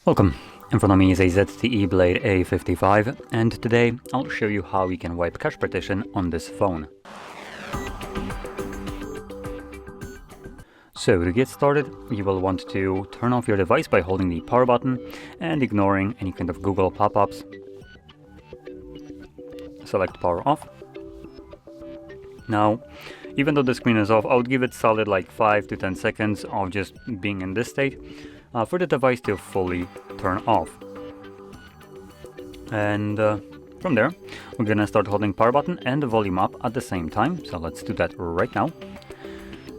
Welcome. In front of me is a ZTE Blade A55, and today I'll show you how you can wipe cache partition on this phone. So to get started, you will want to turn off your device by holding the power button and ignoring any kind of Google pop-ups. Select power off. Now, even though the screen is off, I would give it solid like 5 to 10 seconds of just being in this state for the device to fully turn off. And from there, we're gonna start holding power button and the volume up at the same time. So let's do that right now.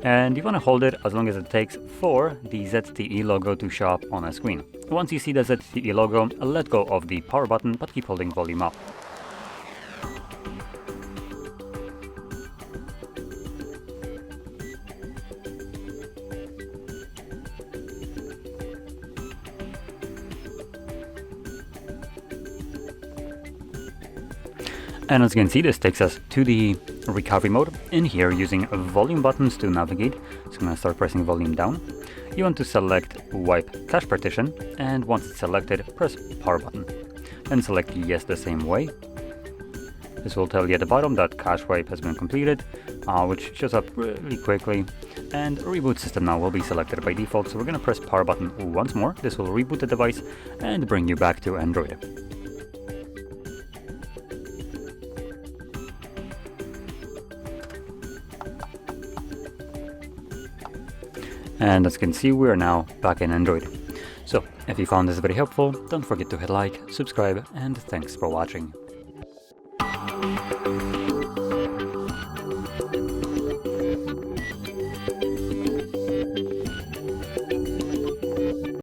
And you want to hold it as long as it takes for the ZTE logo to show up on a screen. Once you see the ZTE logo, let go of the power button but keep holding volume up. And as you can see, this takes us to the recovery mode. In here, using volume buttons to navigate, so I'm going to start pressing volume down. You want to select wipe cache partition, and once it's selected, press power button. Then select yes the same way. This will tell you at the bottom that cache wipe has been completed, which shows up really quickly. And reboot system now will be selected by default, so we're going to press power button once more. This will reboot the device and bring you back to Android. And as you can see, we are now back in Android. So, if you found this very helpful, don't forget to hit like, subscribe, and thanks for watching.